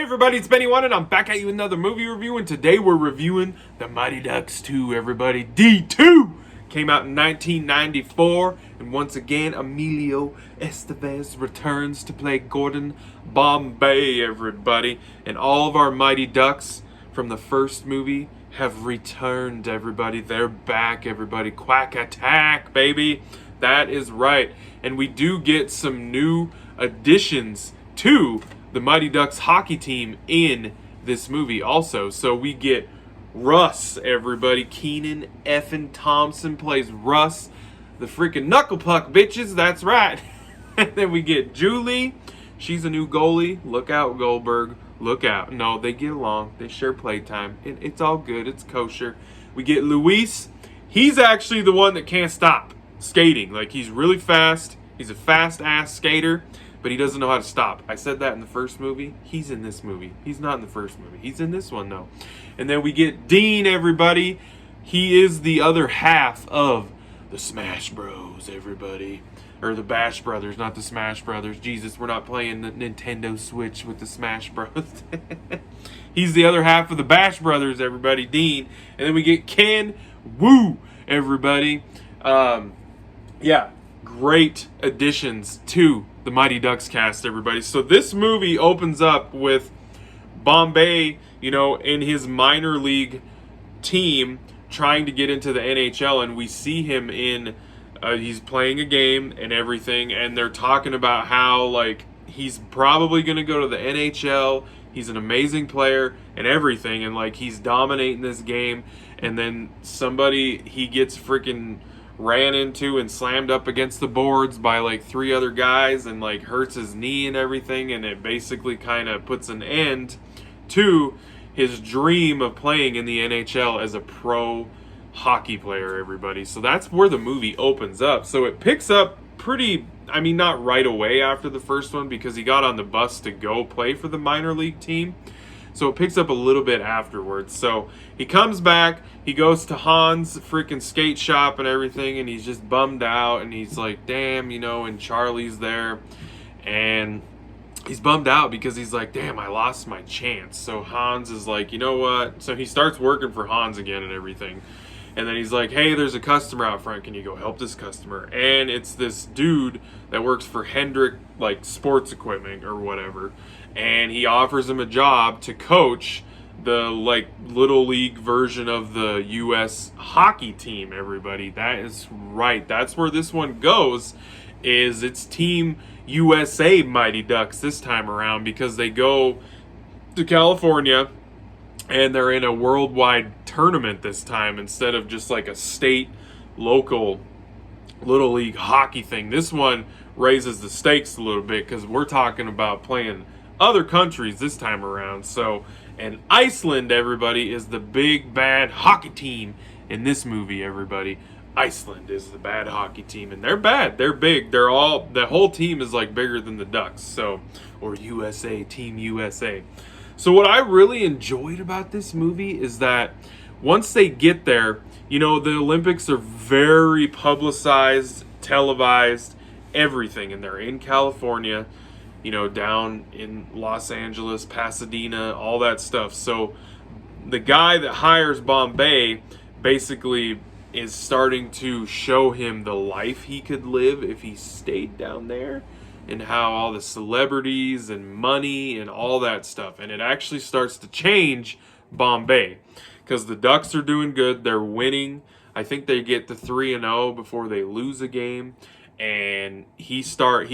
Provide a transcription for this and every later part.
everybody, it's Benny One, and I'm back at you with another movie review, and today we're reviewing The Mighty Ducks 2, everybody. D2 came out in 1994, and once again, Emilio Estevez returns to play Gordon Bombay, everybody. And all of our Mighty Ducks from the first movie have returned, everybody. They're back, everybody. Quack Attack, baby. That is right. And we do get some new additions to the Mighty Ducks hockey team in this movie also. So we get Russ, everybody. Kenan effing Thompson plays Russ, the freaking knuckle puck, bitches. That's right. And then we get Julie. She's a new goalie. Look out, Goldberg. Look out. No, they get along. They share playtime. It's all good. It's kosher. We get Luis. He's actually the one that can't stop skating. Like, he's really fast. He's a fast-ass skater, but he doesn't know how to stop. I said that in the first movie. He's in this movie. He's not in the first movie. He's in this one, though. And then we get Dean, everybody. He is the other half of the Smash Bros, everybody. Or the Bash Brothers, not the Smash Brothers. Jesus, we're not playing the Nintendo Switch with the Smash Bros. He's the other half of the Bash Brothers, everybody. Dean. And then we get Ken Wu, everybody. Yeah, great additions to the Mighty Ducks cast, everybody. So this movie opens up with Bombay, in his minor league team trying to get into the NHL, and we see him in he's playing a game and everything, and they're talking about how, like, he's probably going to go to the NHL. He's an amazing player and everything, and, like, he's dominating this game, and then he gets freaking ran into and slammed up against the boards by like 3 other guys and like hurts his knee and everything, and it basically kind of puts an end to his dream of playing in the NHL as a pro hockey player, everybody. So that's where the movie opens up. So it picks up not right away after the first one, because he got on the bus to go play for the minor league team. So it picks up a little bit afterwards. So he comes back, he goes to Hans' freaking skate shop and everything, and he's just bummed out, and he's like, damn, and Charlie's there, and he's bummed out because he's like, damn, I lost my chance. So Hans is like, you know what? So he starts working for Hans again and everything. And then he's like, hey, there's a customer out front. Can you go help this customer? And it's this dude that works for Hendrick, like, sports equipment or whatever. And he offers him a job to coach the, like, little league version of the U.S. hockey team, everybody. That is right. That's where this one goes, is it's Team USA Mighty Ducks this time around, because they go to California and they're in a worldwide tournament this time instead of just like a state, local, little league hockey thing. This one raises the stakes a little bit because we're talking about playing other countries this time around. So, and Iceland, everybody, is the big bad hockey team in this movie, everybody. Iceland is the bad hockey team, and they're bad. They're big. The whole team is like bigger than the Ducks. So, or USA, Team USA. So what I really enjoyed about this movie is that once they get there, the Olympics are very publicized, televised, everything. And they're in California, down in Los Angeles, Pasadena, all that stuff. So the guy that hires Bombay basically is starting to show him the life he could live if he stayed down there, and how all the celebrities and money and all that stuff. And it actually starts to change Bombay, because the Ducks are doing good. They're winning. I think they get to 3-0 before they lose a game. And he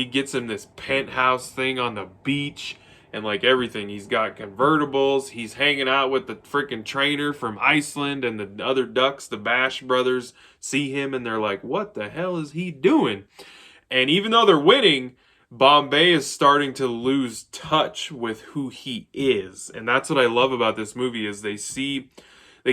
gets him this penthouse thing on the beach and like everything. He's got convertibles. He's hanging out with the freaking trainer from Iceland, and the other Ducks, the Bash Brothers, see him and they're like, what the hell is he doing? And even though they're winning, Bombay is starting to lose touch with who he is. And that's what I love about this movie, is they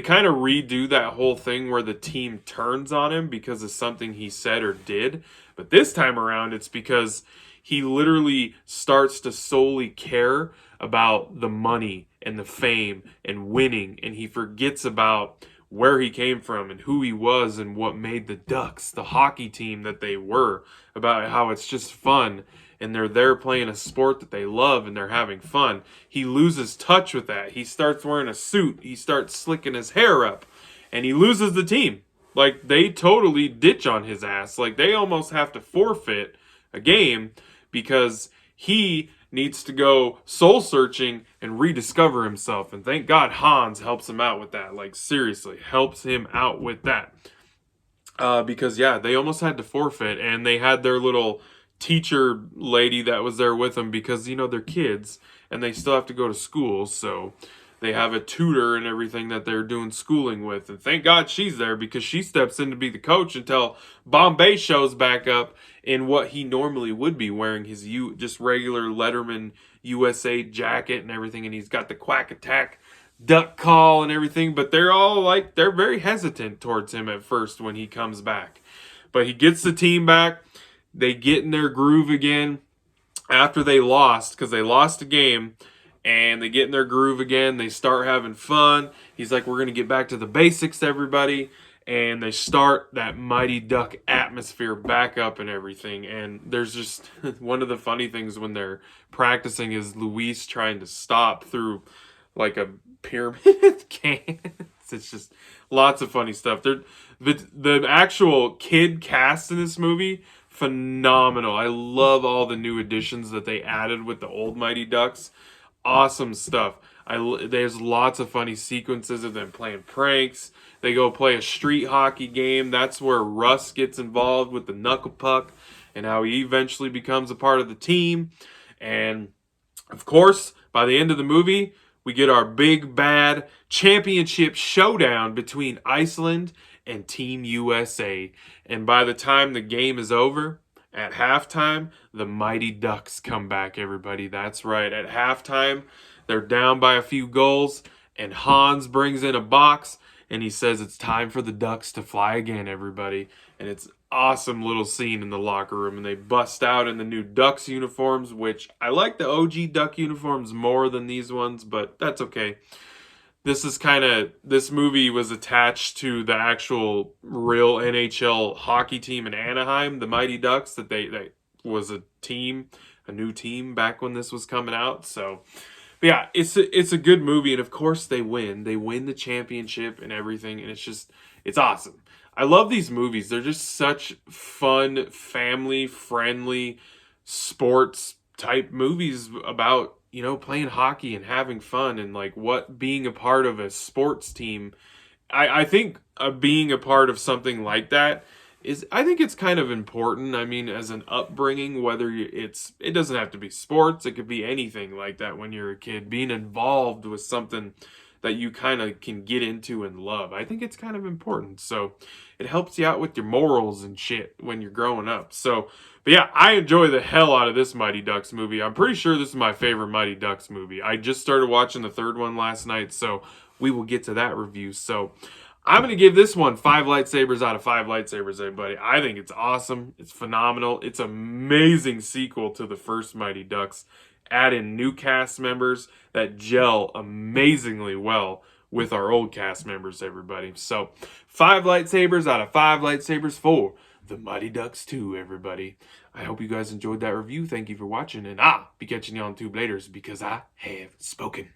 kind of redo that whole thing where the team turns on him because of something he said or did. But this time around, it's because he literally starts to solely care about the money and the fame and winning. And he forgets about where he came from and who he was and what made the Ducks the hockey team that they were, about how it's just fun and they're there playing a sport that they love and they're having fun. He loses touch with that. He starts wearing a suit. He starts slicking his hair up, and he loses the team. Like, they totally ditch on his ass. Like, they almost have to forfeit a game because he needs to go soul searching and rediscover himself. And thank God Hans helps him out with that. Like, seriously, helps him out with that. Because, yeah, they almost had to forfeit, and they had their little teacher lady that was there with them because, you know, they're kids and they still have to go to school. So they have a tutor and everything that they're doing schooling with. And thank God she's there because she steps in to be the coach until Bombay shows back up in what he normally would be wearing, his just regular Letterman USA jacket and everything. And he's got the quack attack duck call and everything, but they're all like, they're very hesitant towards him at first when he comes back. But he gets the team back. They get in their groove again after they lost, because they lost a game, and they get in their groove again. They start having fun. He's like, we're going to get back to the basics, everybody. And they start that Mighty Duck atmosphere back up and everything. And there's just one of the funny things when they're practicing is Luis trying to stop through like a pyramid cans. It's just lots of funny stuff. The actual kid cast in this movie, phenomenal. I love all the new additions that they added with the old Mighty Ducks. Awesome stuff. There's lots of funny sequences of them playing pranks. They go play a street hockey game. That's where Russ gets involved with the knuckle puck and how he eventually becomes a part of the team. And of course, by the end of the movie, we get our big bad championship showdown between Iceland and Team USA. And by the time the game is over, at halftime, the Mighty Ducks come back, everybody. That's right. At halftime, they're down by a few goals, and Hans brings in a box, and he says it's time for the Ducks to fly again, everybody. And it's an awesome little scene in the locker room, and they bust out in the new Ducks uniforms, which I like the OG Duck uniforms more than these ones, but that's okay. This movie was attached to the actual real NHL hockey team in Anaheim, the Mighty Ducks, that was a new team back when this was coming out. So, but yeah, it's a good movie, and of course they win. They win the championship and everything, and it's awesome. I love these movies. They're just such fun, family-friendly, sports-type movies about, you know, playing hockey and having fun and like what being a part of a sports team. I think being a part of something like that I think it's kind of important. I mean, as an upbringing, it doesn't have to be sports. It could be anything like that when you're a kid. Being involved with something that you kind of can get into and love, I think it's kind of important. So it helps you out with your morals and shit when you're growing up. So, but yeah, I enjoy the hell out of this Mighty Ducks movie. I'm pretty sure this is my favorite Mighty Ducks movie. I just started watching the third one last night, so we will get to that review. So I'm going to give this one 5 lightsabers out of 5 lightsabers, everybody. I think it's awesome. It's phenomenal. It's an amazing sequel to the first Mighty Ducks. Add in new cast members that gel amazingly well with our old cast members, everybody. So 5 lightsabers out of 5 lightsabers for the Mighty Ducks 2, everybody. I hope you guys enjoyed that review. Thank you for watching, and I'll be catching you on Tube Laters because I have spoken.